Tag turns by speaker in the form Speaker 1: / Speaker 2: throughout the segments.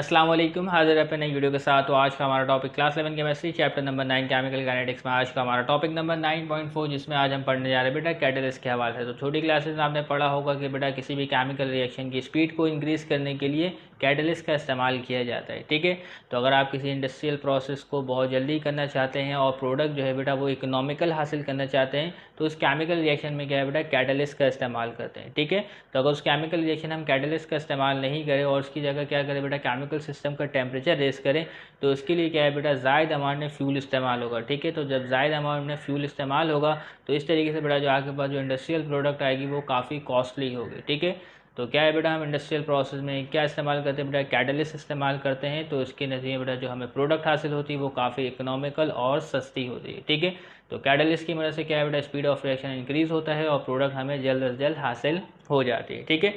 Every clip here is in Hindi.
Speaker 1: अस्सलाम वालेकुम, हाजिर है अपने नई वीडियो के साथ। तो आज का हमारा topic class 11 chemistry chapter number 9 chemical kinetics में आज का हमारा टॉपिक नंबर 9.4, जिसमें आज हम पढ़ने जा रहे हैं बेटा कैटलिस्ट के हवाले से। तो छोटी क्लासेस में आपने पढ़ा होगा कि बेटा किसी भी केमिकल रिएक्शन की स्पीड को इंक्रीज़ करने के लिए कैटलिस्ट का इस्तेमाल किया जाता है। ठीक है, तो अगर आप किसी इंडस्ट्रियल प्रोसेस को बहुत जल्दी करना चाहते हैं और प्रोडक्ट जो है बेटा वो इकोनॉमिकल हासिल करना चाहते हैं, तो उस केमिकल रिएक्शन में क्या है बेटा कैटलिस्ट का इस्तेमाल करते हैं। ठीक है, तो अगर उस केमिकल रिएक्शन हम कैटलिस्ट का इस्तेमाल नहीं करें और उसकी जगह क्या करें बेटा केमिकल सिस्टम का टेम्परेचर रेस करें, तो उसके लिए क्या है बेटा ज़ायद अमाउंट में फ्यूल इस्तेमाल होगा। ठीक है, तो जब ज़ायद अमाउंट में फ्यूल इस्तेमाल होगा तो इस तरीके से बेटा जो आपके पास जो इंडस्ट्रियल प्रोडक्ट आएगी वो काफ़ी कॉस्टली होगी। ठीक है, तो क्या है बेटा हम इंडस्ट्रियल प्रोसेस में क्या इस्तेमाल करते हैं बेटा कैटलिस्ट इस्तेमाल करते हैं, तो इसके नतीजे बेटा जो हमें प्रोडक्ट हासिल होती है वो काफ़ी इकोनॉमिकल और सस्ती होती है। ठीक है, तो कैटलिस्ट की मदद से क्या है बेटा स्पीड ऑफ रिएक्शन इंक्रीज़ होता है और प्रोडक्ट हमें जल्द से जल्द हासिल हो जाती है। ठीक है,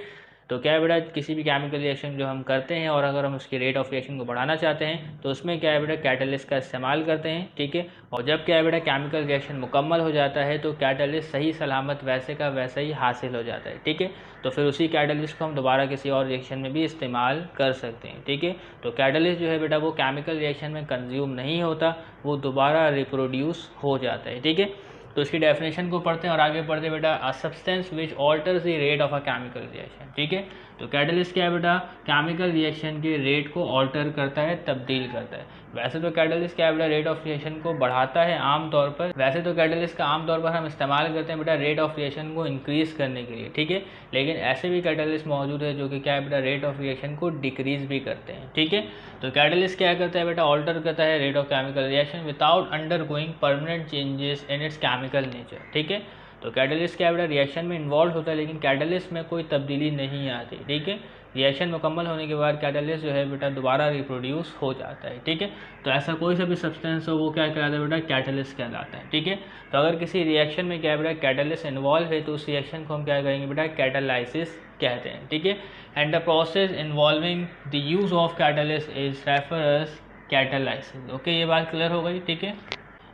Speaker 1: तो क्या है बेटा किसी भी केमिकल रिएक्शन जो हम करते हैं और अगर हम उसकी रेट ऑफ रिएक्शन को बढ़ाना चाहते हैं तो उसमें क्या है बेटा कैटलिस्ट का इस्तेमाल करते हैं। ठीक है, और जब क्या है बेटा केमिकल रिएक्शन मुकम्मल हो जाता है तो कैटलिस्ट सही सलामत वैसे का वैसा ही हासिल हो जाता है। ठीक है, तो फिर उसी कैटलिस्ट को हम दोबारा किसी और रिएक्शन में भी इस्तेमाल कर सकते हैं। ठीक है, तो कैटलिस्ट जो है बेटा वो केमिकल रिएक्शन में कंज्यूम नहीं होता, वो दोबारा रिप्रोड्यूस हो जाता है। ठीक है, तो इसकी डेफिनेशन को पढ़ते हैं और आगे पढ़ते हैं बेटा a substance which alters the rate of a chemical reaction. ठीक है, तो कैटलिस्ट क्या है बेटा केमिकल रिएक्शन के रेट को ऑल्टर करता है, तब्दील करता है। वैसे तो कैटलिस्ट क्या है बेटा रेट ऑफ रिएक्शन को बढ़ाता है आमतौर पर, वैसे तो कैटलिस्ट का आमतौर पर हम इस्तेमाल करते हैं बेटा रेट ऑफ रिएक्शन को इंक्रीज़ करने के लिए। ठीक है, लेकिन ऐसे भी कैटलिस्ट मौजूद है जो कि क्या है बेटा रेट ऑफ रिएक्शन को डिक्रीज़ भी करते हैं। ठीक है, तो कैटलिस्ट क्या करता है बेटा ऑल्टर करता है rate of chemical reaction without undergoing permanent changes in its chemical nature. ठीक है, तो कैटलिस्ट क्या है बेटा रिएक्शन में इन्वॉल्व होता है लेकिन कैटलिस्ट में कोई तब्दीली नहीं आती। ठीक है, रिएक्शन मुकम्मल होने के बाद कैटलिस्ट जो है बेटा दोबारा रिप्रोड्यूस हो जाता है। ठीक है, तो ऐसा कोई सा भी सब्सटेंस हो वो क्या कहलाता है बेटा कैटलिस्ट कहलाता है। ठीक है, तो अगर किसी रिएक्शन में क्या है बेटा कैटलिस्ट इन्वॉल्व है तो उस रिएक्शन को हम क्या कहेंगे बेटा कैटालाइसिस कहते हैं। ठीक है, and the process involving the use of catalyst is referred as catalysis. Okay, ये बात क्लियर हो गई। ठीक है,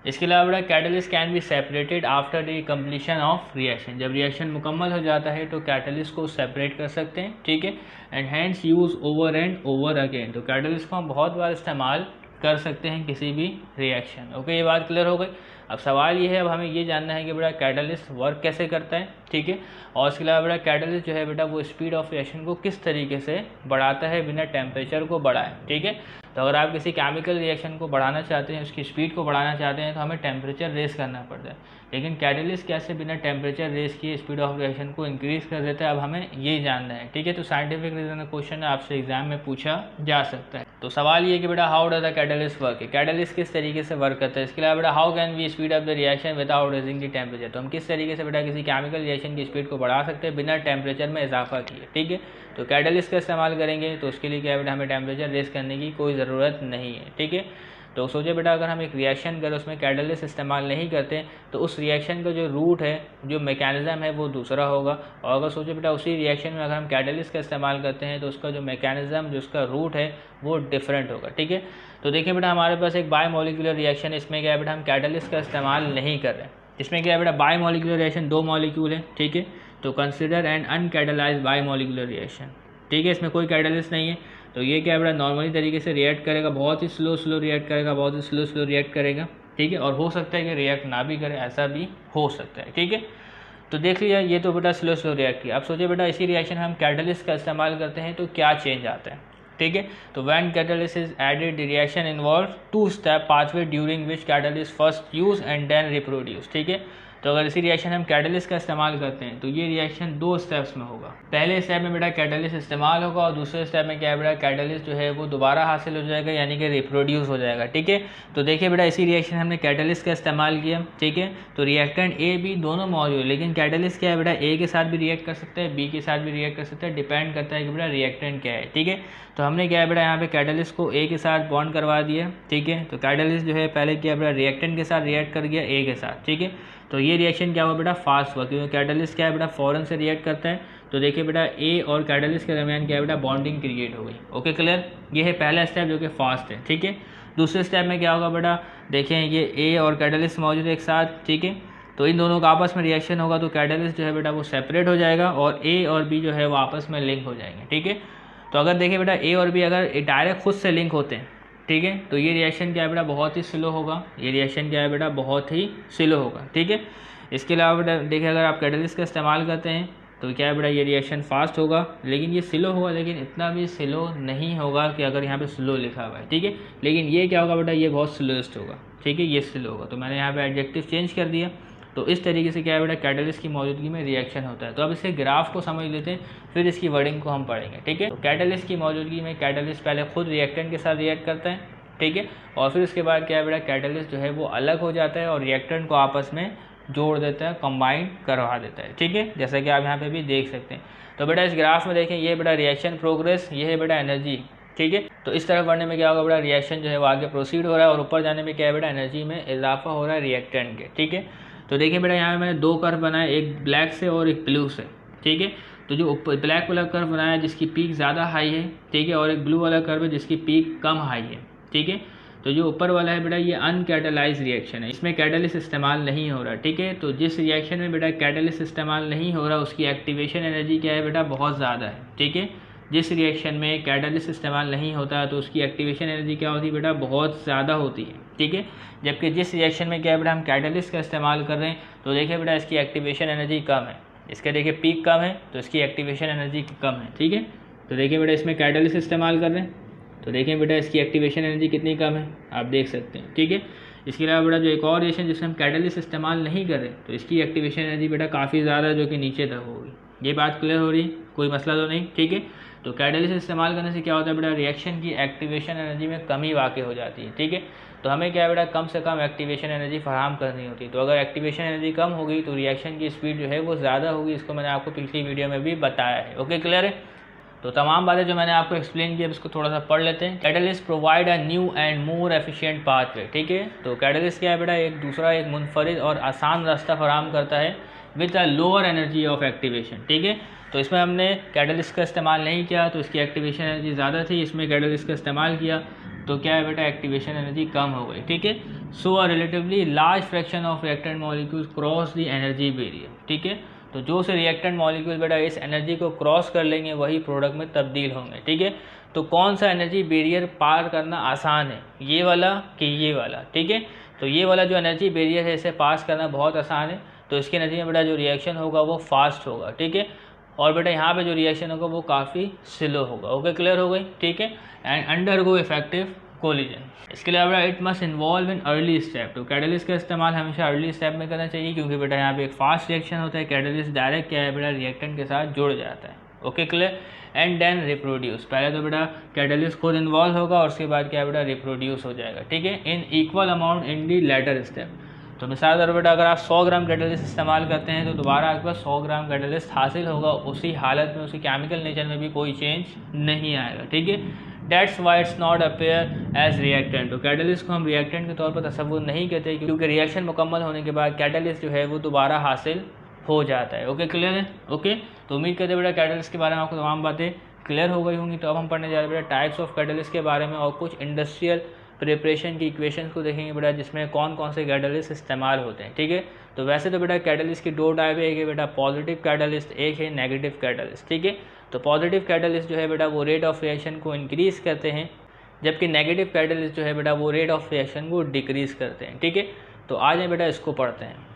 Speaker 1: इसके अलावा बेटा catalyst can be separated after the completion of reaction. जब रिएक्शन मुकम्मल हो जाता है तो कैटलिस्ट को सेपरेट कर सकते हैं। ठीक है, and hands use over and over again. तो कैटलिस्ट को हम बहुत बार इस्तेमाल कर सकते हैं किसी भी रिएक्शन। ओके, ये बात क्लियर हो गई। अब सवाल ये है, अब हमें ये जानना है कि बेटा कैटलिस्ट वर्क कैसे करता है। ठीक है, और इसके अलावा बेटा कैटलिस्ट जो है बेटा वो स्पीड ऑफ रिएक्शन को किस तरीके से बढ़ाता है बिना टेम्परेचर को बढ़ाए। ठीक है, तो अगर आप किसी केमिकल रिएक्शन को बढ़ाना चाहते हैं, उसकी स्पीड को बढ़ाना चाहते हैं तो हमें टेम्परेचर रेस करना पड़ता है, लेकिन कैटलिस्ट कैसे बिना टेम्परेचर रेस किए स्पीड ऑफ रिएक्शन को इंक्रीज़ कर देता है, अब हमें ये जानना है। ठीक है, तो साइंटिफिक रीजन क्वेश्चन आपसे एग्जाम में पूछा जा सकता है। तो सवाल ये कि बेटा how does the catalyst work, catalyst किस तरीके से वर्क करता है। इसके अलावा बेटा how can we speed up the reaction without raising the temperature, तो हम किस तरीके से बेटा किसी केमिकल रिएक्शन की स्पीड को बढ़ा सकते हैं बिना टेम्परेचर में इजाफा किए। ठीक है, तो कैटलिस्ट का इस्तेमाल करेंगे तो उसके लिए क्या है बेटा हमें टेम्परेचर रेस करने की कोई ज़रूरत नहीं है। ठीक है, तो सोचे बेटा अगर हम एक रिएक्शन करें उसमें कैटलिस्ट इस्तेमाल नहीं करते तो उस रिएक्शन का जो रूट है, जो मैकेनिज़्म है वो दूसरा होगा। और अगर सोचे बेटा उसी रिएक्शन में अगर हम कैटलिस्ट का इस्तेमाल करते हैं तो उसका जो मैकेनिज़्म, जो उसका रूट है वो डिफरेंट होगा। ठीक है, तो देखिए बेटा हमारे पास एक बायोमोलिकुलर रिएक्शन, इसमें क्या है बेटा हम कैटलिस्ट का इस्तेमाल नहीं कर रहे हैं। इसमें क्या है बेटा बायोमोलिकुलर रिएक्शन, दो मॉलिक्यूल है। ठीक है, तो consider N uncatalysed biomolecular reaction. ठीक है, इसमें कोई कैटलिस्ट नहीं है, तो ये क्या है बेटा नॉर्मली तरीके से रिएक्ट करेगा, बहुत ही स्लो रिएक्ट करेगा, बहुत ही स्लो रिएक्ट करेगा। ठीक है, और हो सकता है कि रिएक्ट ना भी करे, ऐसा भी हो सकता है। ठीक है, तो देख लिया ये तो बेटा स्लो रिएक्ट किया। अब सोचिए बेटा इसी रिएक्शन हम कैटलिस्ट का इस्तेमाल करते हैं तो क्या चेंज आता है। ठीक है, तो when catalyst is added the reaction involve two step pathway during which catalyst first use and then reproduce. ठीक है, तो अगर इसी रिएक्शन हम कैटलिस्ट का इस्तेमाल करते हैं तो ये रिएक्शन दो स्टेप्स में होगा। पहले स्टेप में बेटा कैटलिस्ट इस्तेमाल होगा और दूसरे स्टेप में क्या है बेटा कैटलिस्ट जो है वो दोबारा हासिल हो जाएगा, यानी कि रिप्रोड्यूस हो जाएगा। ठीक है, तो देखिए बेटा इसी रिएक्शन हमने कैटलिस्ट का इस्तेमाल किया। ठीक है, तो रिएक्टेंट ए बी दोनों मौजूद, लेकिन कैटलिस्ट क्या है बेटा ए के साथ भी रिएक्ट कर सकता है, बी के साथ भी रिएक्ट कर सकता है, डिपेंड करता है कि बेटा रिएक्टेंट क्या है। ठीक है, तो हमने क्या है बेटा यहाँ पे कैटलिस्ट को ए के साथ बॉन्ड करवा दिया। ठीक है, तो कैटलिस्ट जो है पहले क्या बेटा रिएक्टेंट के साथ रिएक्ट कर गया ए के साथ। ठीक है, तो ये रिएक्शन क्या हुआ बेटा फास्ट हुआ, क्योंकि कैटलिस्ट क्या है बेटा फ़ौरन से रिएक्ट करता है। तो देखिए बेटा ए और कैटलिस्ट के दरमियान क्या है बेटा बॉन्डिंग क्रिएट हो गई। ओके क्लियर, ये है पहला स्टेप जो कि फास्ट है। ठीक है, दूसरे स्टेप में क्या होगा बेटा, देखें ये ए और कैटलिस्ट मौजूद है एक साथ। ठीक है, तो इन दोनों का आपस में रिएक्शन होगा तो कैटलिस्ट जो है बेटा वो सेपरेट हो जाएगा और ए और बी जो है वो आपस में लिंक हो जाएंगे। ठीक है, तो अगर देखिए बेटा ए और बी अगर डायरेक्ट खुद से लिंक होते हैं, ठीक है, तो ये रिएक्शन क्या है बेटा बहुत ही स्लो होगा, ये रिएक्शन क्या है बेटा बहुत ही स्लो होगा, ठीक है। इसके अलावा बेटा देखिए अगर आप कैटलिस्ट का इस्तेमाल करते हैं तो क्या है बेटा ये रिएक्शन फास्ट होगा, लेकिन ये स्लो होगा, लेकिन इतना भी स्लो नहीं होगा कि अगर यहाँ पे स्लो लिखा हुआ है, ठीक है। लेकिन ये क्या होगा बेटा ये बहुत स्लोएस्ट होगा, ठीक है, ये स्लो होगा। तो मैंने यहाँ पे एडजेक्टिव चेंज कर दिया। तो इस तरीके से क्या है बेटा कैटलिस्ट की मौजूदगी में रिएक्शन होता है। तो अब इसके ग्राफ को समझ लेते हैं, फिर इसकी वर्डिंग को हम पढ़ेंगे, ठीक है। तो कैटलिस्ट की मौजूदगी में कैटलिस्ट पहले खुद रिएक्टेंट के साथ रिएक्ट करता है, ठीक है, और फिर उसके बाद क्या है बेटा कैटलिस्ट जो है वो अलग हो जाता है और रिएक्टेंट को आपस में जोड़ देता है, कंबाइन करवा देता है, ठीक है, जैसा कि आप यहाँ पे भी देख सकते हैं। तो बेटा इस ग्राफ में देखें ये बेटा रिएक्शन प्रोग्रेस, ये है बेटा एनर्जी, ठीक है। तो इस तरफ बढ़ने में क्या होगा बेटा रिएक्शन जो है वो आगे प्रोसीड हो रहा है और ऊपर जाने में क्या है बेटा एनर्जी में इजाफा हो रहा है रिएक्टेंट के, ठीक है। तो देखिए बेटा यहाँ मैंने दो कर्व बनाए, एक ब्लैक से और एक ब्लू से, ठीक है। तो जो ब्लैक वाला कर्व बनाया जिसकी पीक ज़्यादा हाई है, ठीक है, और एक ब्लू वाला कर्व है जिसकी पीक कम हाई है, ठीक है। तो जो ऊपर वाला है बेटा ये अनकैटलाइज रिएक्शन है, इसमें कैटलिस्ट इस्तेमाल नहीं हो रहा, ठीक है। तो जिस रिएक्शन में बेटा कैटलिस्ट इस्तेमाल नहीं हो रहा उसकी एक्टिवेशन एनर्जी क्या है बेटा बहुत ज़्यादा है, ठीक है। जिस रिएक्शन में कैटलिस्ट इस्तेमाल नहीं होता तो उसकी एक्टिवेशन एनर्जी क्या होती है बेटा बहुत ज़्यादा होती है, ठीक है। जबकि जिस रिएक्शन में क्या है बेटा हम कैटलिस्ट का इस्तेमाल कर रहे हैं तो देखिए बेटा इसकी एक्टिवेशन एनर्जी कम है, इसके देखिए पीक कम है तो इसकी एक्टिवेशन एनर्जी कम है, ठीक है। तो देखिए बेटा इसमें कैटलिस्ट इस्तेमाल कर रहे हैं तो देखें बेटा इसकी एक्टिवेशन एनर्जी कितनी कम है, आप देख सकते हैं, ठीक है। इसके अलावा बेटा जो एक और रिएक्शन जिसमें हम कैटलिस्ट इस्तेमाल नहीं कर रहे तो इसकी एक्टिवेशन एनर्जी बेटा काफ़ी ज़्यादा जो कि नीचे तक होगी। ये बात क्लियर हो रही है, कोई मसला तो नहीं, ठीक है। तो कैटलिस्ट इस्तेमाल करने से क्या होता है बेटा रिएक्शन की एक्टिवेशन एनर्जी में कमी वाक़ई हो जाती है, ठीक है। तो हमें क्या है बेटा कम से कम एक्टिवेशन एनर्जी फराहम करनी होती है। तो अगर एक्टिवेशन एनर्जी कम होगी तो रिएक्शन की स्पीड जो है वो ज़्यादा होगी, इसको मैंने आपको पिछली वीडियो में भी बताया है, ओके क्लियर है। तो तमाम बातें जो मैंने आपको एक्सप्लेन की अब इसको थोड़ा सा पढ़ लेते हैं। Catalyst provide a new and more efficient pathway, ठीक है। तो कैटलिस्ट क्या है बेटा एक दूसरा एक मुनफरिद और आसान रास्ता फराहम करता है with a lower energy of activation, ठीक है। तो इसमें हमने कैटलिस्ट का इस्तेमाल नहीं किया तो इसकी एक्टिवेशन एनर्जी ज़्यादा थी, इसमें कैटलिस्ट का इस्तेमाल किया तो क्या है बेटा एक्टिवेशन एनर्जी कम हो गई, ठीक है। So a relatively large fraction of reactant molecules cross the energy barrier, ठीक है। तो जो से रिएक्टेंट मॉलिक्यूल बेटा इस एनर्जी को क्रॉस कर लेंगे वही प्रोडक्ट में तब्दील होंगे, ठीक है। तो कौन सा एनर्जी बैरियर पार करना आसान है, ये वाला कि ये वाला, ठीक है। तो ये वाला जो एनर्जी बैरियर है इसे पास करना बहुत आसान है, तो इसके नतीजे में बेटा जो रिएक्शन होगा वो फास्ट होगा, ठीक है। और बेटा यहाँ पे जो रिएक्शन होगा वो काफ़ी स्लो होगा, ओके क्लियर हो गई, ठीक है। And undergo effective collision. इसके लिए बेटा it must involve in early step. तो कैटलिस्ट का इस्तेमाल हमेशा अर्ली स्टेप में करना चाहिए क्योंकि बेटा यहाँ पे एक फास्ट रिएक्शन होता है, कैटलिस्ट डायरेक्ट क्या है बेटा रिएक्टेंट के साथ जुड़ जाता है, okay clear. And then reproduce, पहले तो बेटा कैटलिस्ट खुद इन्वॉल्व होगा और उसके बाद क्या बेटा रिप्रोड्यूस हो जाएगा, ठीक है, in equal amount in the later step. तो मिसाल तौर बेटा अगर आप 100 ग्राम कैटलिस्ट इस्तेमाल करते हैं तो दोबारा आपके पास 100 ग्राम कैटलिस्ट हासिल होगा, उसी हालत में उसकी केमिकल नेचर में भी कोई चेंज नहीं आएगा, ठीक है। That's why it's not appear as reactant. तो कैटलिस्ट को हम रिएक्टेंट के तौर पर तस्वुर नहीं करते क्योंकि रिएक्शन मुकम्मल होने के बाद कैटलिस्ट जो है वो दोबारा हासिल हो जाता है, ओके क्लियर है, ओके। तो उम्मीद करते बेटा कैटलिस्ट के बारे में आपको तमाम बातें क्लियर हो गई होंगी। तो अब हम पढ़ने जा रहे हैं बेटा टाइप्स ऑफ कैटलिस्ट के बारे में और कुछ इंडस्ट्रियल प्रिपरेशन की इक्वेशंस को देखेंगे बेटा जिसमें कौन कौन से कैटलिस्ट इस्तेमाल होते हैं, ठीक है। तो वैसे तो बेटा कैटलिस्ट की दो टाइप है, एक है बेटा पॉजिटिव कैटलिस्ट, एक है नेगेटिव कैटलिस्ट, ठीक है। तो पॉजिटिव कैटलिस्ट जो है बेटा वो रेट ऑफ रिएक्शन को इंक्रीज़ करते हैं, जबकि नेगेटिव कैटलिस्ट जो है बेटा वो रेट ऑफ रिएक्शन को डिक्रीज़ करते हैं, ठीक है। तो आज बेटा इसको पढ़ते हैं।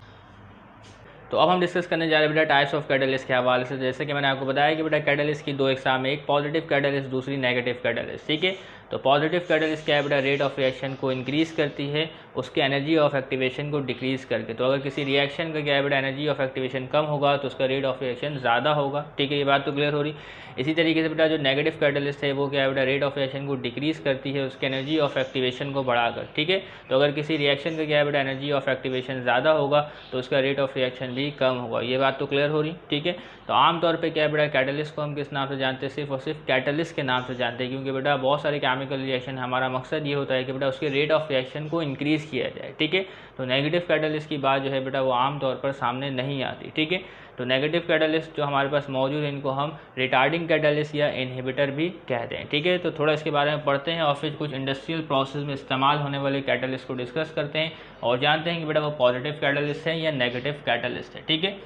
Speaker 1: तो अब हम डिस्कस करने जा रहे हैं बेटा टाइप्स ऑफ कैटलिस्ट के हवाले से। जैसे कि मैंने आपको बताया कि बेटा कैटलिस्ट की दो एग्जाम है, एक पॉजिटिव कैटलिस्ट दूसरी नेगेटिव कैटलिस्ट, ठीक है। तो पॉजिटिव कैटलिस्ट क्या है बेटा रेट ऑफ रिएक्शन को इंक्रीज़ करती है उसके एनर्जी ऑफ एक्टिवेशन को डिक्रीज़ करके। तो अगर किसी रिएक्शन का क्या है बेटा एनर्जी ऑफ एक्टिवेशन कम होगा तो उसका रेट ऑफ रिएक्शन ज़्यादा होगा, ठीक है, ये बात तो क्लियर हो रही। इसी तरीके से बेटा जो नेगेटिव कैटलिस्ट है वो क्या है बेटा रेट ऑफ रिएक्शन को डिक्रीज़ करती है उसके एनर्जी ऑफ एक्टिवेशन को बढ़ाकर, ठीक है। तो अगर किसी रिएक्शन का क्या है बेटा एनर्जी ऑफ एक्टिवेशन ज़्यादा होगा तो उसका रेट ऑफ रिएक्शन भी कम होगा, ये बात तो क्लियर हो रही, ठीक है। तो आमतौर पे क्या है बेटा कैटलिस्ट को हम किस नाम से जानते हैं, सिर्फ और सिर्फ कैटलिस्ट के नाम से जानते हैं क्योंकि बेटा बहुत सारे केमिकल रिएक्शन हमारा मकसद ये होता है कि बेटा उसके रेट ऑफ रिएक्शन को इंक्रीज़ किया जाए, ठीक है। तो नेगेटिव कैटलिस्ट की बात जो है बेटा वो आमतौर पर सामने नहीं आती, ठीक है। तो नेगेटिव कैटलिस्ट जो हमारे पास मौजूद है इनको हम रिटार्डिंग कैटलिस्ट या इनहिबिटर भी कहते हैं, ठीक है। तो थोड़ा इसके बारे में पढ़ते हैं और फिर कुछ इंडस्ट्रियल प्रोसेस में इस्तेमाल होने वाले कैटलिस्ट को डिस्कस करते हैं और जानते हैं कि बेटा वो पॉजिटिव कैटलिस्ट है या नेगेटिव कैटलिस्ट है, ठीक है।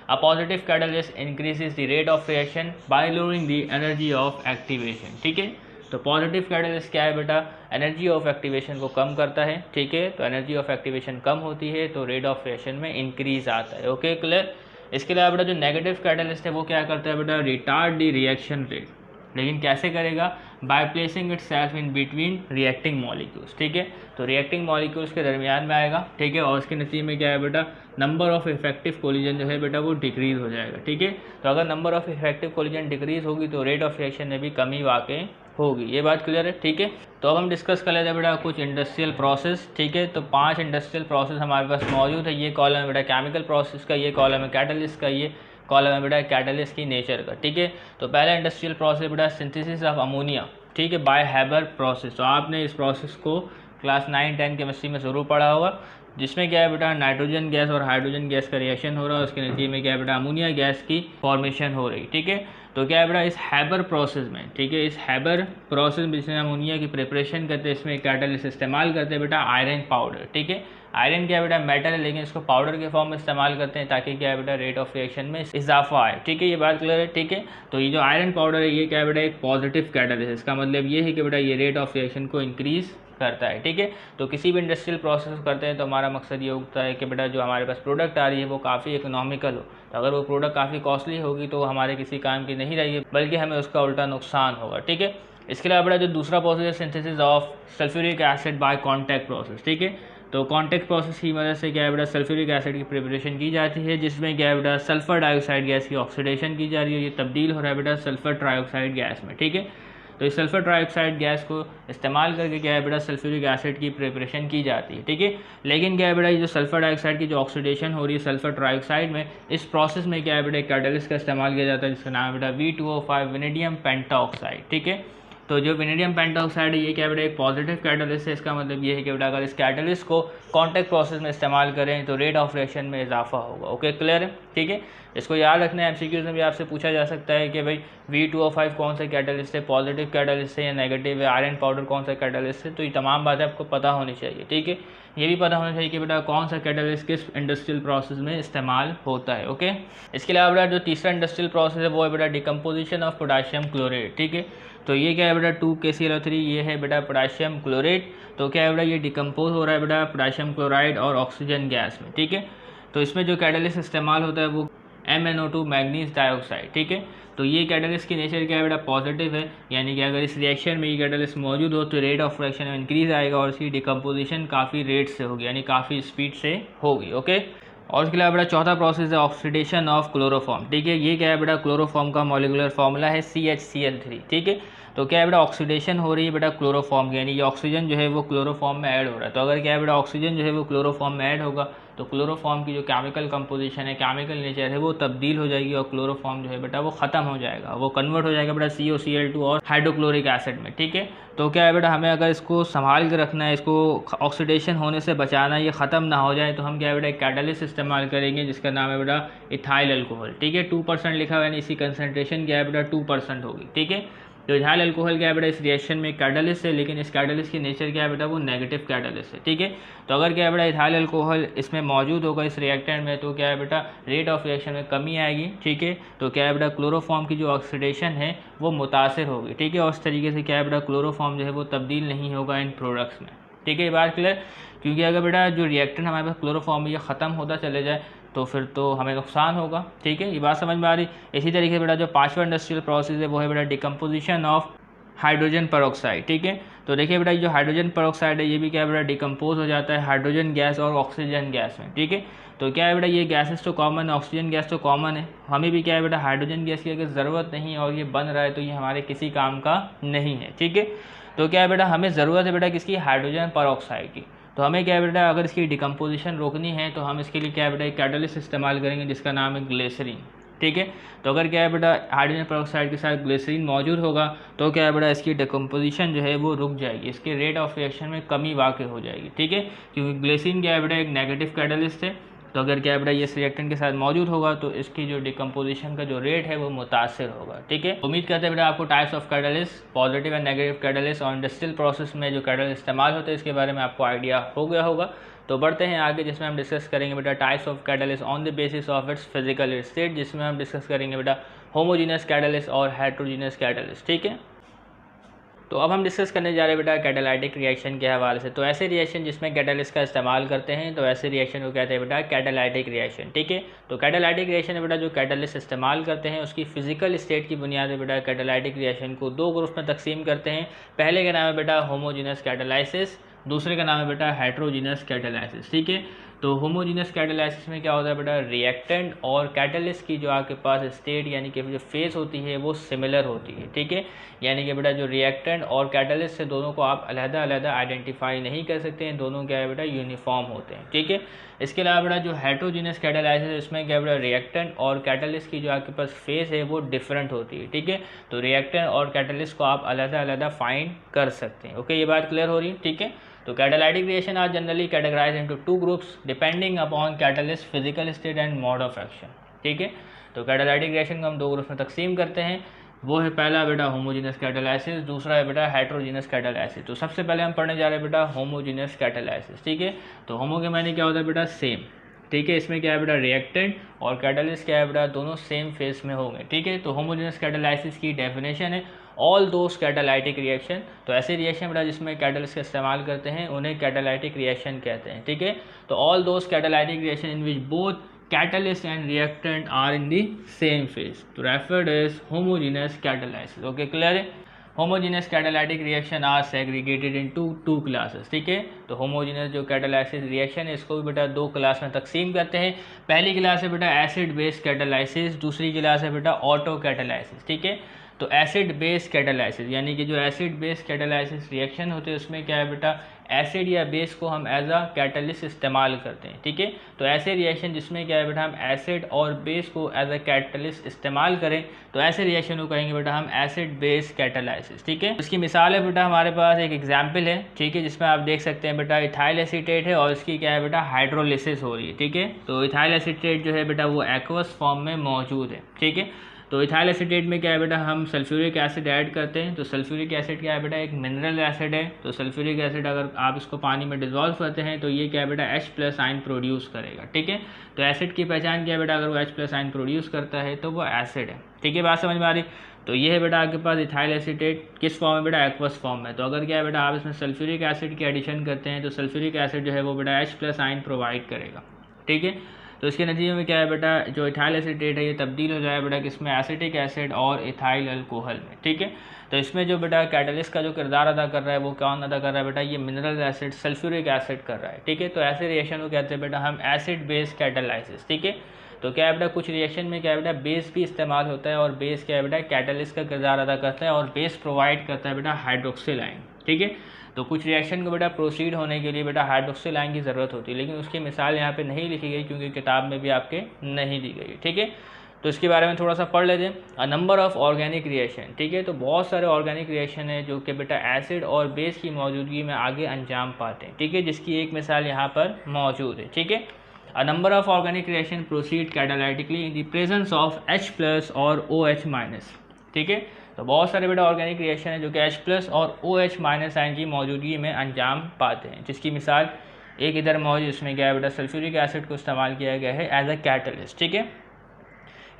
Speaker 1: A positive catalyst increases the rate of reaction by lowering the energy of activation. ठीक है, तो पॉजिटिव कैटलिस्ट क्या है बेटा, एनर्जी ऑफ एक्टिवेशन को कम करता है। ठीक है, तो एनर्जी ऑफ एक्टिवेशन कम होती है तो रेट ऑफ रिएक्शन में इंक्रीज आता है। Okay clear. इसके अलावा बेटा जो नेगेटिव कैटलिस्ट है वो क्या करता है बेटा, रिटार्ड द रिएक्शन रेट, लेकिन कैसे करेगा, by placing it self in between reacting molecules. ठीक है, तो रिएक्टिंग मॉलिक्यूल्स के दरमियान में आएगा। ठीक है, और इसके नतीजे में क्या है बेटा, नंबर ऑफ इफेक्टिव कोलिजन जो है बेटा वो डिक्रीज हो जाएगा। ठीक है, तो अगर number of effective collision decrease होगी तो रेट ऑफ रिएक्शन में भी कमी वाकई होगी। ये बात क्लियर है। ठीक है, तो अब हम डिस्कस कर लेते हैं बेटा कुछ इंडस्ट्रियल प्रोसेस। ठीक है, तो 5 इंडस्ट्रियल प्रोसेस हमारे पास मौजूद है। ये कॉलम है बेटा केमिकल प्रोसेस का, ये कॉलम है कैटलिस्ट का, ये कॉलम है बेटा कैटलिस्ट की नेचर का। ठीक है, तो पहला इंडस्ट्रियल प्रोसेस बेटा सिंथेसिस ऑफ अमोनिया। ठीक है, बाय हैबर प्रोसेस। तो आपने इस प्रोसेस को क्लास 9-10 केमिस्ट्री में ज़रूर पढ़ा होगा, जिसमें क्या है बेटा नाइट्रोजन गैस और हाइड्रोजन गैस का रिएक्शन हो रहा है, उसके नतीजे में क्या है बेटा अमोनिया गैस की फॉर्मेशन हो रही। ठीक है, तो क्या है बेटा इस हैबर प्रोसेस में, ठीक है, इस हैबर प्रोसेस में जिसमें अमोनिया की प्रिपरेशन करते हैं, इसमें कैटलिस्ट इस्तेमाल करते हैं बेटा आयरन पाउडर। ठीक है, आयरन क्या है बेटा मेटल है, लेकिन इसको पाउडर के फॉर्म में इस्तेमाल करते हैं ताकि क्या है बेटा रेट ऑफ रिएक्शन में इजाफा आए। ठीक है, ये बात क्लियर है। ठीक है, तो ये जो आयरन पाउडर है ये क्या है बेटा एक पॉजिटिव कैटलिस्ट है। इसका मतलब ये है कि बेटा ये रेट ऑफ रिएक्शन को इंक्रीज करता है। ठीक है, तो किसी भी इंडस्ट्रियल प्रोसेस करते हैं तो हमारा मकसद ये होता है कि बेटा जो हमारे पास प्रोडक्ट आ रही है वो काफ़ी इकोनॉमिकल हो। तो अगर वो प्रोडक्ट काफ़ी कॉस्टली होगी तो हमारे किसी काम की नहीं रहेगी, बल्कि हमें उसका उल्टा नुकसान होगा। ठीक है, इसके अलावा बेटा जो दूसरा प्रोसेस है synthesis of sulphuric acid bye contact process. ठीक है, तो कॉन्टैक्ट प्रोसेस की मदद से क्या है बेटा सल्फ्यूरिक एसिड की प्रिपरेशन की जाती है, जिसमें क्या है बेटा सल्फर डाइऑक्साइड गैस की ऑक्सीडेशन की जा रही है। ये तब्दील हो रहा है बेटा सल्फर ट्राइऑक्साइड गैस में। ठीक है, तो इस सल्फर ट्राइऑक्साइड गैस को इस्तेमाल करके क्या है बेटा सल्फ्यूरिक एसिड की प्रिपरेशन की जाती है। ठीक है, लेकिन क्या है बेटा ये जो सल्फर डाइऑक्साइड की जो ऑक्सीडेशन हो रही है सल्फर ट्राइऑक्साइड में, इस प्रोसेस में क्या है बेटा कैटलिस्ट का इस्तेमाल किया जाता है जिसका नाम है बेटा V2O5 वेनेडियम पेंटाऑक्साइड। ठीक है, तो जो वेनेडियम पेंटाऑक्साइड है ये क्या बेटा एक पॉजिटिव कैटलिस्ट है। इसका मतलब ये है कि बेटा अगर इस कैटलिस्ट को कॉन्टैक्ट प्रोसेस में इस्तेमाल करें तो रेट ऑफ रिएक्शन में इजाफा होगा। ओके क्लियर है। ठीक है, इसको याद रखना है, एमसीक्यूज में भी आपसे पूछा जा सकता है कि भाई V2O5 कौन सा कैटलिस्ट है, पॉजिटिव कैटलिस्ट है या नेगेटिव है, आयरन पाउडर कौन सा कैटलिस्ट है। तो ये तमाम बातें आपको पता होनी चाहिए। ठीक है, ये भी पता होना चाहिए कि बेटा कौन सा कैटलिस्ट किस इंडस्ट्रियल प्रोसेस में इस्तेमाल होता है। ओके, इसके अलावा बेटा जो तीसरा इंडस्ट्रियल प्रोसेस है वो है बेटा डिकम्पोजिशन ऑफ पोटाशियम क्लोरेट। ठीक है, तो ये क्या है बेटा 2KClO3, ये है बेटा पोटाशियम क्लोरेट। तो क्या है बेटा ये डिकम्पोज हो रहा है बेटा पोटाशियम क्लोराइड और ऑक्सीजन गैस में। ठीक है, तो इसमें जो कैटलिस्ट इस्तेमाल होता है वो MnO2 मैग्नीज डाइऑक्साइड। ठीक है, तो ये कैटलिस्ट की नेचर क्या है बेटा पॉजिटिव है, यानी कि अगर इस रिएक्शन में ये कैटलिस्ट मौजूद हो तो रेट ऑफ रिएक्शन में इंक्रीज आएगा और इसकी डिकम्पोजिशन काफ़ी रेट से होगी, यानी काफ़ी स्पीड से होगी। ओके, और इसके अलावा बेटा चौथा प्रोसेस है ऑक्सीडेशन ऑफ क्लोरोफॉर्म। ठीक है, ये क्या है बेटा क्लोरोफॉर्म का मॉलिक्यूलर फार्मूला है CHCl3। ठीक है, तो क्या है बेटा ऑक्सीडेशन हो रही है बेटा क्लोरोफॉर्म की, यानी ये ऑक्सीजन जो है वो क्लोरोफॉर्म में ऐड हो रहा है। तो अगर क्या है बेटा ऑक्सीजन जो है वो क्लोरोफॉर्म में ऐड होगा तो क्लोरोफॉर्म की जो केमिकल कंपोजिशन है, केमिकल नेचर है, वो तब्दील हो जाएगी और क्लोरोफॉर्म जो है बेटा वो ख़त्म हो जाएगा, वो कन्वर्ट हो जाएगा बेटा COCl2 और हाइड्रोक्लोरिक एसिड में। ठीक है, तो क्या है बेटा हमें अगर इसको संभाल के रखना है, इसको ऑक्सीडेशन होने से बचाना, ये ख़त्म ना हो जाए, तो हम क्या है बेटा एक कैटलिस्ट इस्तेमाल करेंगे जिसका नाम है बेटा इथाइल अल्कोहल। ठीक है, 2% लिखा हुआ है, यानी इसकी कंसनट्रेशन क्या है बेटा 2% होगी। ठीक है, तो इथाइल अल्कोहल क्या है बेटा इस रिएक्शन में कैटलिस्ट है, लेकिन इस कैटलिस्ट की नेचर क्या है बेटा वो नेगेटिव कैटलिस्ट है। ठीक है, तो अगर क्या है बेटा इथाइल अल्कोहल इसमें मौजूद होगा इस रिएक्टेंट में तो क्या है बेटा रेट ऑफ रिएक्शन में कमी आएगी। ठीक है, तो क्या है बेटा क्लोरोफॉर्म की जो ऑक्सीडेशन है वो मुतासिर होगी। ठीक है, और इस तरीके से क्या है बेटा क्लोरोफॉर्म जो है वो तब्दील नहीं होगा इन प्रोडक्ट्स में। ठीक है, ये बात क्लियर, क्योंकि अगर बेटा जो रिएक्टेंट हमारे पास क्लोरोफॉर्म में ये ख़त्म होता चले जाए तो फिर तो हमें नुकसान होगा। ठीक है, ये बात समझ में आ रही। इसी तरीके से बेटा जो पांचवा इंडस्ट्रियल प्रोसेस है वो है बेटा डिकम्पोजिशन ऑफ हाइड्रोजन पेरोक्साइड। ठीक है, तो देखिए बेटा जो हाइड्रोजन पेरोक्साइड है ये भी क्या है बेटा डिकम्पोज हो जाता है हाइड्रोजन गैस और ऑक्सीजन गैस में। ठीक है, तो क्या है बेटा ये गैसेस तो कॉमन है, ऑक्सीजन गैस तो कॉमन है, हमें भी क्या है बेटा हाइड्रोजन गैस की अगर ज़रूरत नहीं है और ये बन रहा है तो ये हमारे किसी काम का नहीं है। ठीक है, तो क्या है बेटा हमें ज़रूरत है बेटा किसकी, हाइड्रोजन पेरोक्साइड की। तो हमें क्या है बेटा अगर इसकी डिकम्पोजिशन रोकनी है तो हम इसके लिए क्या है बेटा एक कैटलिस्ट इस्तेमाल करेंगे जिसका नाम है ग्लिसरीन। ठीक है, तो अगर क्या है बेटा हाइड्रोजन पेरोक्साइड के साथ ग्लिसरीन मौजूद होगा तो क्या है बेटा इसकी डिकम्पोजिशन जो है वो रुक जाएगी, इसके रेट ऑफ रिएक्शन में कमी वाक़ई हो जाएगी। ठीक है, क्योंकि ग्लिसरीन क्या है बेटा एक नेगेटिव कैटलिस्ट है। तो अगर क्या है बेटा ये इस रिएक्टेंट के साथ मौजूद होगा तो इसकी जो डिकम्पोजिशन का जो रेट है वो मुतासिर होगा। ठीक है, उम्मीद करते हैं बेटा आपको types of catalyst, positive and negative catalyst और इंडस्ट्रियल प्रोसेस में जो कैटलिस्ट इस्तेमाल होते हैं इसके बारे में आपको आइडिया हो गया होगा। तो बढ़ते हैं आगे, जिसमें हम डिस्कस करेंगे बेटा types of catalyst on the basis of its physical state, जिसमें हम डिस्कस करेंगे बेटा होमोजीनियस कैटलिस्ट और हेट्रोजीनियस कैटलिस्ट। ठीक है, तो अब हम डिस्कस करने जा रहे हैं बेटा कैटालाइटिक रिएक्शन के हवाले से। तो ऐसे रिएक्शन जिसमें कैटलिस्ट का इस्तेमाल करते हैं तो ऐसे रिएक्शन को कहते हैं बेटा कैटालाइटिक रिएक्शन। ठीक है, तो कैटालाइटिक रिएक्शन बेटा जो कैटलिस्ट इस्तेमाल करते हैं उसकी फिजिकल स्टेट की बुनियाद पर बेटा कैटालाइटिक रिएक्शन को दो ग्रुप में तकसीम करते हैं। पहले का नाम है बेटा होमोजीनियस कैटालाइसिस, दूसरे का नाम है बेटा हेट्रोजीनियस कैटालाइसिस। ठीक है, तो होमोजीनियस कैटालाइसिस में क्या होता है बेटा रिएक्टेंट और कैटलिस्ट की जो आपके पास स्टेट यानी कि जो फेज होती है वो सिमिलर होती है। ठीक है, यानी कि बेटा जो रिएक्टेंट और कैटलिस्ट से दोनों को आप अलग अलग आइडेंटिफाई नहीं कर सकते हैं, दोनों क्या है बेटा यूनिफॉर्म होते हैं। ठीक है, इसके अलावा बेटा जो हेट्रोजीनियस कैटालाइसिस है इसमें क्या बेटा रिएक्टेंट और कैटलिस्ट की जो आपके पास फेज है वो डिफरेंट होती है। ठीक है, तो रिएक्टेंट और कैटलिस्ट को आप अलग अलग फाइंड कर सकते हैं। ओके, ये बात क्लियर हो रही है। ठीक है, तो catalytic reaction are generally categorize into two groups depending upon catalyst physical state and mode of action. ठीक है, तो कैटालाइटिक रिएक्शन को हम दो ग्रुप्स में तकसीम करते हैं, वो है पहला बेटा होमोजीनियस कैटालाइसिस, दूसरा है बेटा हेट्रोजीनियस कैटालाइसिस। तो सबसे पहले हम पढ़ने जा रहे हैं बेटा होमोजीनियस कैटालाइसिस। ठीक है, तो होमो के मायने क्या होता है बेटा सेम। ठीक है, इसमें क्या है बेटा रिएक्टेंट और कैटलिस्ट क्या है बेटा दोनों सेम फेज में होंगे। ठीक है, तो होमोजीनियस कैटालाइसिस की डेफिनेशन है ऑल दोस कैटालाइटिक रिएक्शन। तो ऐसे रिएक्शन बेटा जिसमें कैटलिस्ट का इस्तेमाल करते हैं उन्हें कैटालाइटिक रिएक्शन कहते हैं। ठीक है, तो all those catalytic reaction in which both catalyst and reactant are in the same phase तो referred as homogeneous catalysis। Okay, clear है। Homogeneous catalytic reaction are segregated into two classes. ठीक है, तो होमोजीनियस जो कैटालाइसिस रिएक्शन है इसको भी बेटा दो क्लास में तकसीम करते हैं। पहली क्लास है बेटा एसिड बेस कैटालाइसिस, दूसरी क्लास है बेटा ऑटो कैटालाइसिस। ठीक है, तो एसिड बेस कैटालाइसिस यानी कि जो एसिड बेस कैटालाइसिस रिएक्शन होते हैं उसमें क्या है बेटा एसिड या बेस को हम एज अ कैटलिस्ट इस्तेमाल करते हैं। ठीक है, तो ऐसे रिएक्शन जिसमें क्या है बेटा हम एसिड और बेस को एज अ कैटलिस्ट इस्तेमाल करें तो ऐसे रिएक्शन को कहेंगे बेटा हम एसिड बेस कैटालाइसिस। ठीक है, इसकी मिसाल है बेटा हमारे पास एक एग्जाम्पल है। ठीक है, जिसमें आप देख सकते हैं बेटा इथाइल एसीटेट है और इसकी क्या है बेटा हाइड्रोलिसिस हो रही है। ठीक है, तो इथाइल एसीटेट जो है बेटा वो एक्वस फॉर्म में मौजूद है। ठीक है, तो इथाइल एसीटेट में क्या है बेटा हम सल्फ्यूरिक एसिड ऐड करते हैं। तो सल्फ्यूरिक एसिड क्या है बेटा एक मिनरल एसिड है। तो सल्फ्यूरिक एसिड अगर आप इसको पानी में डिजोल्व करते हैं तो ये क्या है बेटा H+ आयन प्रोड्यूस करेगा। ठीक है, तो एसिड की पहचान क्या है बेटा अगर वो H+ आयन प्रोड्यूस करता है तो वो एसिड है। ठीक है, बात समझ में आ रही। तो ये है बेटा आपके पास इथाइल एसीटेट किस फॉर्म में बेटा एक्वस फॉर्म में। तो अगर क्या है बेटा आप इसमें सल्फ्यूरिक एसिड की एडिशन करते हैं तो सल्फ्यूरिक एसिड जो है वो बेटा H+ आयन प्रोवाइड करेगा। ठीक है, तो इसके नतीजे में क्या है बेटा जो इथाइल एसीटेट है ये तब्दील हो जाए बेटा किसमें एसिटिक एसिड और इथाइल अल्कोहल में। ठीक है, तो इसमें जो बेटा कैटलिस्ट का जो किरदार अदा कर रहा है वो कौन अदा कर रहा है बेटा ये मिनरल एसिड सल्फ्यूरिक एसिड कर रहा है। ठीक है, तो ऐसे रिएक्शन को कहते हैं बेटा हम एसिड बेस कैटालाइसिस। ठीक है, तो क्या है बेटा कुछ रिएक्शन में क्या है बेटा बेस भी इस्तेमाल होता है और बेस क्या है बेटा कैटलिस्ट का किरदार अदा करता है और बेस प्रोवाइड करता है बेटा हाइड्रोक्सिल आयन। ठीक है, तो कुछ रिएक्शन को बेटा प्रोसीड होने के लिए बेटा हाइड्रोक्सिल आयन की ज़रूरत होती है, लेकिन उसकी मिसाल यहाँ पे नहीं लिखी गई क्योंकि किताब में भी आपके नहीं दी गई। ठीक है, तो इसके बारे में थोड़ा सा पढ़ लेते हैं। अ नंबर ऑफ ऑर्गेनिक रिएक्शन। ठीक है, तो बहुत सारे ऑर्गेनिक रिएक्शन है जो कि बेटा एसिड और बेस की मौजूदगी में आगे अंजाम पाते हैं। ठीक है, जिसकी एक मिसाल यहाँ पर मौजूद है। ठीक है, a number of organic reaction proceed catalytically in the presence of H+ और OH-। ठीक है, तो बहुत सारे बेटा ऑर्गेनिक रिएक्शन है जो कि H+ और OH- आयन की मौजूदगी में अंजाम पाते हैं, जिसकी मिसाल एक इधर मौजूद इसमें क्या है बेटा सल्फ्यूरिक एसिड को इस्तेमाल किया गया है एज अ कैटलिस्ट। ठीक है,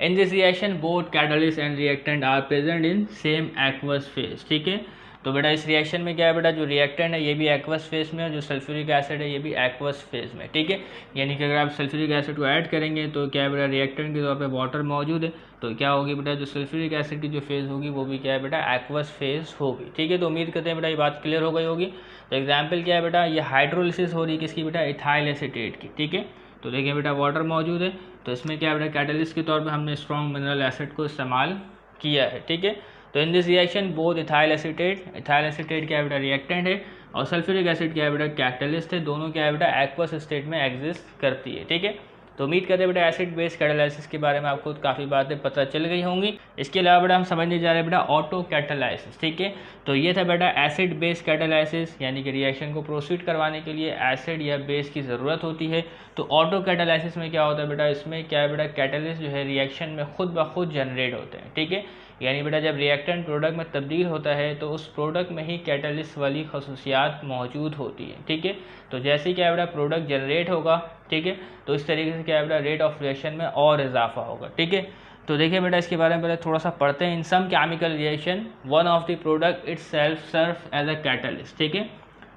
Speaker 1: in this reaction both catalyst and reactant are present in same aqueous phase. ठीक है, तो बेटा इस रिएक्शन में क्या है बेटा जो रिएक्टेंट है ये भी एक्वस फेज में और जो सल्फ्यूरिक एसिड है ये भी एक्वस फेज में। ठीक है, यानी कि अगर आप सल्फ्यूरिक एसिड को ऐड करेंगे तो क्या है बेटा रिएक्टेंट के तौर पे वाटर मौजूद है, तो क्या होगी बेटा जो सल्फ्यूरिक एसिड की जो फेज होगी वो भी क्या है बेटा एक्वस फेज होगी। ठीक है, तो उम्मीद करते हैं बेटा ये बात क्लियर हो गई होगी। तो एग्जाम्पल क्या है बेटा ये हाइड्रोलिसिस हो रही है किसकी बेटा इथाइल एसीटेट की। ठीक है, तो देखिए बेटा वाटर मौजूद है तो इसमें क्या है बेटा कैटलिस्ट के तौर पर हमने स्ट्रॉन्ग मिनरल एसिड को इस्तेमाल किया है। ठीक है, तो इन this reaction both ethyl acetate क्या है बेटा रिएक्टेंट है और सल्फ्यूरिक एसिड क्या है बेटा कैटलिस्ट है, दोनों क्या है बेटा एक्वस स्टेट में एग्जिस्ट करती है। ठीक है, तो उम्मीद करते हैं बेटा एसिड बेस कैटालाइसिस के बारे में आपको काफ़ी बातें पता चल गई होंगी। इसके अलावा बेटा हम समझने जा रहे हैं बेटा ऑटो कैटालाइसिस। ठीक है, तो ये था बेटा एसिड बेस कैटालाइसिस, यानी कि रिएक्शन को प्रोसीड करवाने के लिए एसिड या बेस की ज़रूरत होती है। तो ऑटो कैटालाइसिस में क्या होता है बेटा, इसमें क्या है बेटा, कैटालिस्ट जो है रिएक्शन में खुद ब खुद जनरेट होते हैं। ठीक है, यानी बेटा जब रिएक्टेंट प्रोडक्ट में तब्दील होता है तो उस प्रोडक्ट में ही कैटालिस्ट वाली खसूसियात मौजूद होती है। ठीक है, तो जैसे क्या है बेटा प्रोडक्ट जनरेट होगा, ठीक है, तो इस तरीके से क्या है बेटा रेट ऑफ रिएक्शन में और इजाफा होगा। ठीक है, तो देखिए बेटा इसके बारे में पहले थोड़ा सा पढ़ते हैं। In some chemical reaction one of the product itself serve as a catalyst. ठीक है,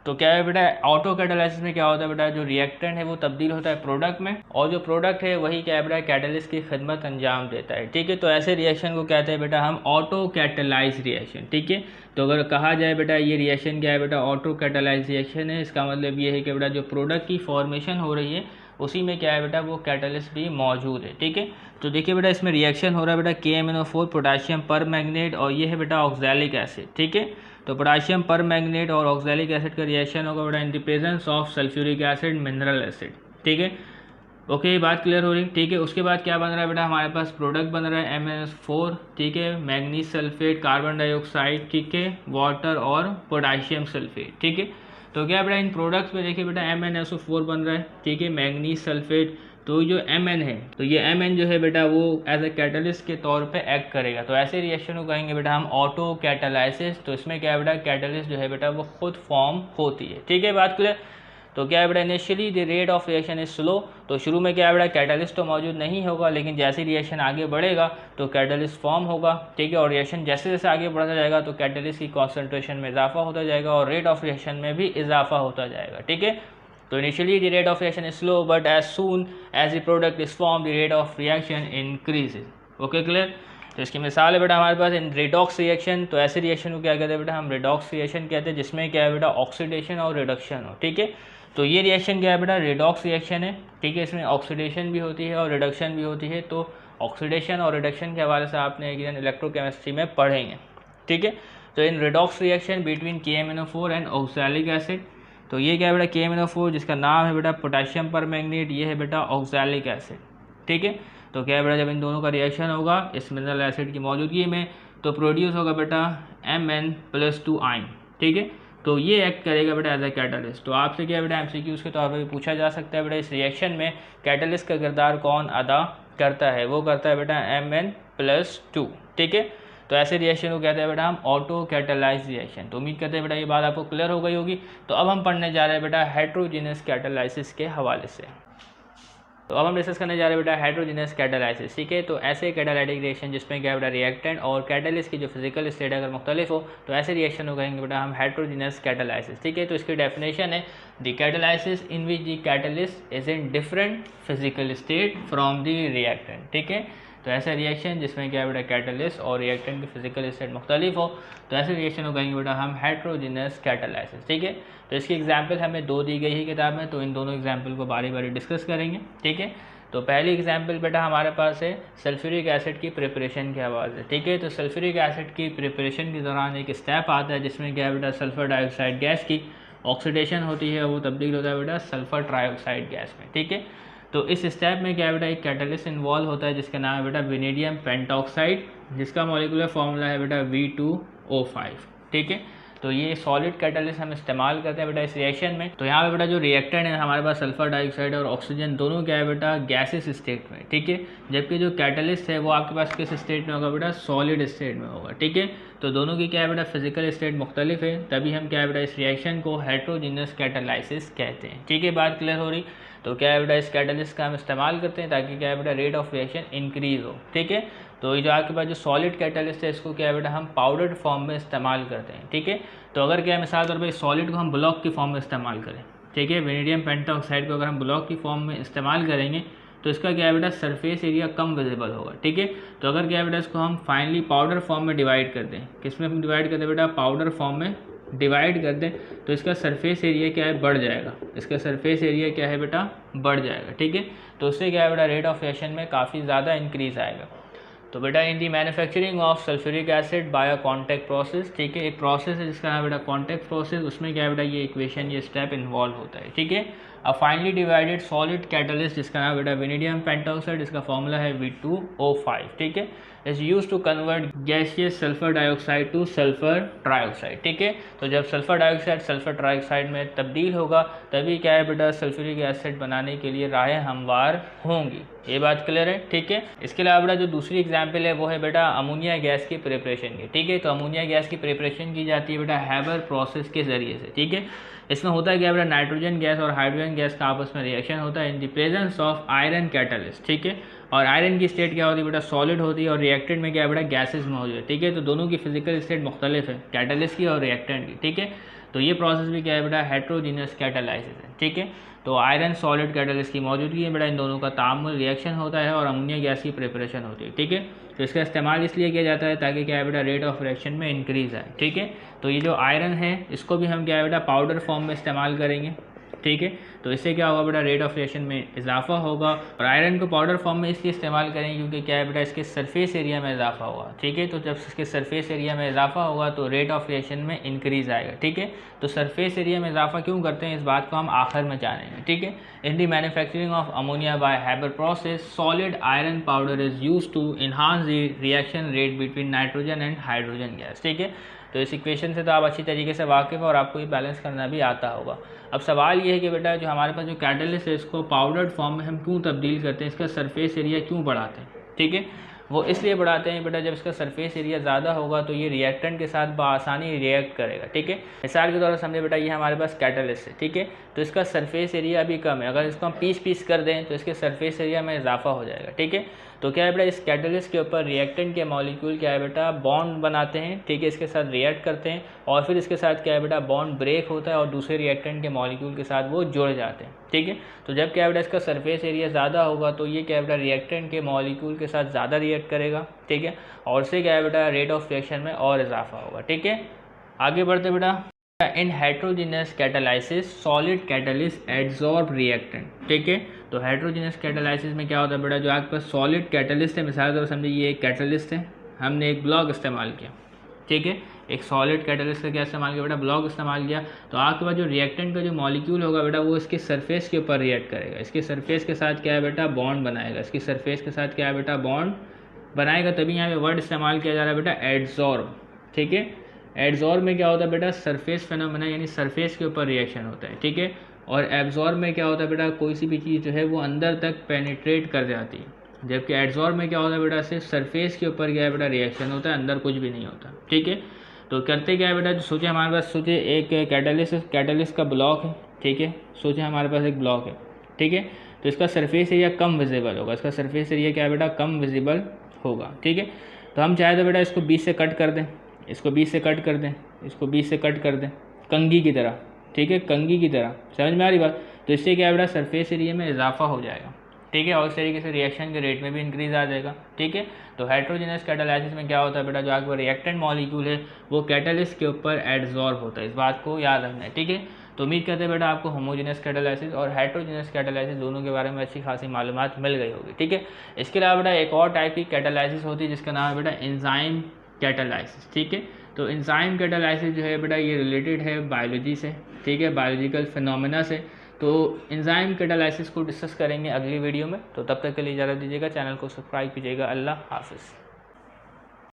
Speaker 1: तो क्या है बेटा ऑटो कैटालाइसिस में क्या होता है बेटा, जो रिएक्टेंट है वो तब्दील होता है प्रोडक्ट में, और जो प्रोडक्ट है वही क्या है बेटा कैटालिस्ट की खिदमत अंजाम देता है। ठीक है, तो ऐसे रिएक्शन को कहते हैं बेटा हम ऑटो कैटालाइज रिएक्शन। ठीक है, तो अगर कहा जाए बेटा ये रिएक्शन क्या है बेटा, ऑटो कैटालाइज रिएक्शन है, इसका मतलब ये है कि बेटा जो प्रोडक्ट की फॉर्मेशन हो रही है उसी में क्या है बेटा वो कैटालिस्ट भी मौजूद है। ठीक है, तो देखिए बेटा इसमें रिएक्शन हो रहा है बेटा KMnO4 पोटाशियम पर मैग्नेट, और ये है बेटा ऑक्सैलिक एसिड। ठीक है, तो पोटाशियम पर मैग्नेट और ऑक्सैलिक एसिड का रिएक्शन होगा बेटा इन the presence of sulphuric acid mineral acid. ठीक है, ओके, ये बात क्लियर हो रही है। ठीक है, उसके बाद क्या बन रहा है बेटा, हमारे पास प्रोडक्ट बन रहा है MnS4। ठीक है, मैग्नीज सल्फेट, कार्बन डाइऑक्साइड, ठीक है, वाटर और पोटाशियम सल्फेट। ठीक है, तो क्या बेटा इन प्रोडक्ट्स में देखिए बेटा MnSO4 बन रहा है। ठीक है, मैग्नीज सल्फेट, तो जो Mn है तो ये Mn जो है बेटा वो एज ए कैटालिस्ट के तौर पे एक्ट करेगा। तो ऐसे रिएक्शन को कहेंगे बेटा हम ऑटो कैटालाइसिस। तो इसमें क्या है बेटा कैटालिस्ट जो है बेटा वो खुद फॉर्म होती है। ठीक है, बात क्लियर। तो क्या है बेटा initially the rate of reaction is slow, तो शुरू में क्या है बेटा कैटालिस्ट तो मौजूद नहीं होगा, लेकिन जैसे रिएक्शन आगे बढ़ेगा तो कैटालिस्ट फॉर्म होगा। ठीक है, और रिएक्शन जैसे जैसे आगे बढ़ता जाएगा तो कैटालिस्ट की कॉन्सेंट्रेशन में इजाफा होता जाएगा और रेट ऑफ रिएक्शन में भी इजाफा होता जाएगा। ठीक है, तो initially the rate of reaction is slow but as soon as the product is form the rate of reaction increases. Okay, clear. तो इसकी मिसाल है बेटा हमारे पास इन रेडॉक्स रिएक्शन। तो ऐसे रिएक्शन को क्या कहते हैं बेटा, हम रेडॉक्स रिएक्शन कहते हैं, जिसमें क्या है बेटा ऑक्सीडेशन और रिडक्शन हो। ठीक है, तो ये रिएक्शन क्या है बेटा रेडॉक्स रिएक्शन है। ठीक है, इसमें ऑक्सीडेशन भी होती है और रिडक्शन भी होती है। तो ऑक्सीडेशन और रिडक्शन के हवाले से आपने एक दिन इलेक्ट्रोकेमिस्ट्री में पढ़ेंगे। ठीक है, तो in redox reaction between KMnO4 and oxalic acid, तो ये क्या है बेटा KMnO4 जिसका नाम है बेटा पोटाशियम पर मैग्नेट, ये है बेटा ऑक्सैलिक एसिड। ठीक है, तो क्या है बेटा जब इन दोनों का रिएक्शन होगा इस मिनरल एसिड की मौजूदगी में तो प्रोड्यूस होगा बेटा Mn+2 आयन। ठीक है, तो ये एक्ट करेगा बेटा एज ए कैटालिस्ट। तो आपसे क्या बेटा MCQs के तौर पर भी पूछा जा सकता है बेटा इस रिएक्शन में कैटालिस्ट का किरदार कौन अदा करता है, वो करता है बेटा Mn+2। ठीक है, तो ऐसे रिएक्शन को कहते हैं बेटा हम ऑटो कैटालाइज रिएक्शन। तो उम्मीद करते हैं बेटा ये बात आपको क्लियर हो गई होगी। तो अब हम पढ़ने जा रहे हैं बेटा हेट्रोजीनियस कैटालाइसिस के हवाले से। तो अब हम डिस्कस करने जा रहे हैं बेटा हेट्रोजीनियस कैटालाइसिस। ठीक है, तो ऐसे कैटालाइटिक रिएक्शन जिसमें क्या बेटा रिएक्टेंट और कैटालिस्ट की जो फिजिकल स्टेट अगर मुख्तलिफ हो तो ऐसे रिएक्शन को कहेंगे बेटा हम हेट्रोजीनियस कैटालाइसिस। ठीक है, तो इसकी डेफिनेशन है the catalysis in which the catalyst is in different physical state from the reactant. ठीक है, तो ऐसा रिएक्शन जिसमें क्या बेटा कैटालिस्ट और रिएक्टेंट की फिजिकल स्टेट मुख्तलिफ हो तो ऐसे रिएक्शन को कहेंगे बेटा हम हेट्रोजीनियस कैटालाइसिस। ठीक है, तो इसकी एग्जांपल हमें दो दी गई है किताब में, तो इन दोनों एग्जांपल को बारी बारी डिस्कस करेंगे। ठीक है, तो पहली एग्जांपल बेटा हमारे पास है सल्फ्यूरिक एसिड की प्रिपरेशन के हवाले से। ठीक है, तो सल्फ्यूरिक एसिड की प्रिपरेशन के दौरान एक स्टेप आता है जिसमें क्या बेटा सल्फर डाइऑक्साइड गैस की ऑक्सीडेशन होती है, वो तब्दील होता है बेटा सल्फर ट्राइऑक्साइड गैस में। ठीक है, तो इस स्टेप में क्या बेटा एक कैटालिस्ट इन्वॉल्व होता है जिसका नाम है बेटा वेनेडियम पेंटॉक्साइड, जिसका मॉलिक्यूलर फॉर्मूला है बेटा V2O5। ठीक है, तो ये सॉलिड कैटालिस्ट हम इस्तेमाल करते हैं बेटा इस रिएक्शन में। तो यहाँ पे बेटा जो रिएक्टेंट है हमारे पास सल्फर डाइऑक्साइड और ऑक्सीजन दोनों क्या है बेटा गैसेस स्टेट में। ठीक है, जबकि जो कैटालिस्ट है वो आपके पास किस स्टेट में होगा बेटा सॉलिड स्टेट में होगा। ठीक है, तो दोनों की क्या है बेटा फिजिकल स्टेट मुख्तलिफ है, तभी हम क्या है बेटा इस रिएक्शन को हेट्रोजीनियस कैटालाइसिस कहते हैं। ठीक है, बात क्लियर हो रही। तो क्या है बेटा इस कैटालिस्ट का हम इस्तेमाल करते हैं ताकि क्या है बेटा रेट ऑफ रिएक्शन इंक्रीज हो। ठीक है, तो ये जो आपके पास जो सॉलिड कैटालिस्ट है इसको क्या है बेटा हम पाउडर्ड फॉर्म में इस्तेमाल करते हैं। ठीक है, तो अगर क्या है मिसाल तौर पर सॉलिड को हम ब्लॉक की फॉर्म में इस्तेमाल करें, ठीक है, वेनेडियम पेंटॉक्साइड को अगर हम ब्लॉक की फॉर्म में इस्तेमाल करेंगे तो इसका क्या है बेटा सरफेस एरिया कम विजिबल होगा। ठीक है, तो अगर क्या है बेटा इसको हम फाइनली पाउडर फॉर्म में डिवाइड कर दें, किसमें हम डिवाइड कर दें बेटा पाउडर फॉर्म में डिवाइड कर दें, तो इसका सरफेस एरिया क्या है बढ़ जाएगा, इसका सरफेस एरिया क्या है बेटा बढ़ जाएगा। ठीक है, तो उससे क्या है बेटा रेट ऑफ रिएक्शन में काफ़ी ज़्यादा इंक्रीज आएगा। तो बेटा in the manufacturing of sulphuric acid by a contact process, ठीक है, एक प्रोसेस है जिसका नाम बेटा कॉन्टैक्ट प्रोसेस, उसमें क्या है बेटा ये इक्वेशन ये स्टेप इन्वॉल्व होता है, ठीक है। अ फाइनली डिवाइडेड सॉलिड कैटलिस्ट जिसका नाम बेटा वेनेडियम पेंटॉक्साइड, इसका फॉर्मूला है V2O5, ठीक है, is use to convert gaseous sulphur dioxide to sulphur trioxide, ठीक है। तो जब सल्फर डाइऑक्साइड सल्फर ट्राइऑक्साइड में तब्दील होगा तभी क्या है बेटा सल्फ्यूरिक एसिड बनाने के लिए राहें हमवार होंगी, ये बात क्लियर है, ठीक है। इसके अलावा बेटा जो दूसरी एग्जाम्पल है वो है बेटा अमोनिया गैस की प्रिपरेशन की, ठीक है। तो अमोनिया गैस की प्रिपरेशन की जाती है बेटा हैबर प्रोसेस के जरिए से, ठीक है। इसमें होता है क्या बेटा नाइट्रोजन गैस और हाइड्रोजन गैस का आपस में रिएक्शन होता है इन the presence of iron catalyst, ठीक है। और आयरन की स्टेट क्या होती है बेटा सॉलिड होती है और रिएक्टेंट में क्या है बेटा गैसेज मौजूद है, ठीक है। तो दोनों की फिजिकल स्टेट मुख्तलिफ है, कैटलिस्ट की और रिएक्टेंट की, ठीक है। तो ये प्रोसेस भी क्या है बेटा हेट्रोजीनियस कैटालाइसिस है, ठीक है। तो आयरन सॉलिड कैटलिस्ट की मौजूदगी है बेटा, इन दोनों का तामुल रिएक्शन होता है और अमोनिया गैस की प्रिपरेशन होती है, ठीक है। तो इसका इस्तेमाल इसलिए किया जाता है ताकि क्या है बेटा रेट ऑफ रिएक्शन में इंक्रीज आए, ठीक है। तो ये जो आयरन है इसको भी हम क्या है बेटा पाउडर फॉर्म में इस्तेमाल करेंगे, ठीक है। तो इससे क्या होगा बेटा रेट ऑफ रिएक्शन में इजाफा होगा। और आयरन को पाउडर फॉर्म में इसलिए इस्तेमाल करेंगे क्योंकि क्या है बेटा इसके सरफेस एरिया में इजाफा होगा, ठीक है। तो जब इसके सरफेस एरिया में इजाफा होगा तो रेट ऑफ रिएक्शन में इंक्रीज आएगा, ठीक है। तो सरफेस एरिया में इजाफा क्यों करते हैं इस बात को हम आखिर में जानेंगे, ठीक है। In the manufacturing of ammonia by Haber process solid iron powder is use to enhance the reaction rate between nitrogen and hydrogen gas, ठीक है। तो इस इक्वेशन से तो आप अच्छी तरीके से वाकिफ़ और आपको ये बैलेंस करना भी आता होगा। अब सवाल ये है कि बेटा जो हमारे पास जो कैटलिस्ट है इसको पाउडर्ड फॉर्म में हम क्यों तब्दील करते हैं, इसका सरफेस एरिया क्यों बढ़ाते हैं, ठीक है। वो इसलिए बढ़ाते हैं बेटा जब इसका सरफेस एरिया ज़्यादा होगा तो ये रिएक्टेंट के साथ बआसानी रिएक्ट करेगा, ठीक है। मिसाल के तौर पर समझे बेटा ये हमारे पास कैटलिस्ट है, ठीक है। तो इसका सरफेस एरिया अभी कम है, अगर इसको हम पीस कर दें तो इसके सरफेस एरिया में इजाफा हो जाएगा, ठीक है। तो क्या है बेटा इस कैटलिस्ट के ऊपर रिएक्टेंट के मॉलिक्यूल क्या है बेटा बॉन्ड बनाते हैं, ठीक है, इसके साथ रिएक्ट करते हैं और फिर इसके साथ क्या है बेटा बॉन्ड ब्रेक होता है और दूसरे रिएक्टेंट के मॉलिक्यूल के साथ वो जुड़ जाते हैं, ठीक है। तो जब क्या है बेटा इसका सरफेस एरिया ज़्यादा होगा तो ये क्या है बेटा रिएक्टेंट के मॉलिक्यूल के साथ ज़्यादा रिएक्ट करेगा, ठीक है, और उससे क्या है बेटा रेट ऑफ रिएक्शन में और इजाफा होगा, ठीक है। आगे बढ़ते बेटा in heterogeneous catalysis solid catalyst adsorb reactant, ठीक है। तो हेट्रोजीनियस कैटालाइसिस में क्या होता है बेटा जो आपके पास सॉलिड कैटलिस्ट है, मिसाल के तौर पर समझिए ये एक कैटलिस्ट है, हमने एक ब्लॉक इस्तेमाल किया, ठीक है, एक सॉलिड कैटलिस्ट का क्या इस्तेमाल किया बेटा ब्लॉक इस्तेमाल किया। तो आपके पास जो रिएक्टेंट का जो मॉलिक्यूल होगा बेटा वो इसके सरफेस के ऊपर रिएक्ट करेगा, इसके सरफेस के साथ क्या है बेटा बॉन्ड बनाएगा, इसकी सरफेस के साथ क्या है बेटा बॉन्ड बनाएगा, तभी यहाँ पे वर्ड इस्तेमाल किया जा रहा है बेटा एड्सॉर्ब, ठीक है। एड्सॉर्ब में क्या होता है बेटा सरफेस फिनोमेना यानी सरफेस के ऊपर रिएक्शन होता है, ठीक है। और एब्जॉर्ब में क्या होता है बेटा कोई सी भी चीज़ जो है वो अंदर तक पेनिट्रेट कर जाती है, जबकि एड्सॉर्ब में क्या होता है बेटा सिर्फ सरफेस के ऊपर क्या है बेटा रिएक्शन होता है, अंदर कुछ भी नहीं होता, ठीक है। तो करते क्या है बेटा जो सोचे हमारे पास सोचे एक कैटलिस्ट का ब्लॉक है, ठीक है, सोचे हमारे पास एक ब्लॉक है, ठीक है। तो इसका सरफेस एरिया कम विजिबल होगा, इसका सरफेस एरिया क्या है बेटा कम विजिबल होगा, ठीक है। तो हम चाहे तो बेटा इसको 20 से कट कर दें, इसको 20 से कट कर दें, इसको 20 से कट कर दें कंघी की तरह, ठीक है, कंघी की तरह, समझ में आ रही बात। तो इससे क्या है बेटा सरफेस एरिया में इजाफा हो जाएगा, ठीक है, और इस तरीके से रिएक्शन के रेट में भी इंक्रीज आ जाएगा, ठीक है। तो हेट्रोजीनियस कैटालाइसिस में क्या होता है बेटा जो आपका रिएक्टेंट मॉलिक्यूल है वो कैटलिस्ट के ऊपर एड्सॉर्ब होता है, इस बात को याद रखना है, ठीक है। तो उम्मीद करते हैं बेटा आपको होमोजीनियस कैटालाइसिस और हेट्रोजीनियस कैटालाइसिस दोनों के बारे में अच्छी खासी मालूमात मिल गई होगी, ठीक है। इसके अलावा बेटा एक और टाइप की कैटालाइसिस होती है जिसका नाम है बेटा एंजाइम कैटालाइसिस, ठीक है। तो एंजाइम कैटालाइसिस जो है बेटा ये रिलेटेड है बायोलॉजी से, ठीक है, बायोलॉजिकल फिनोमेना से। तो एंजाइम कैटालाइसिस को डिस्कस करेंगे अगली वीडियो में, तो तब तक के लिए इजाज़त दीजिएगा, चैनल को सब्सक्राइब कीजिएगा। अल्लाह हाफिज़।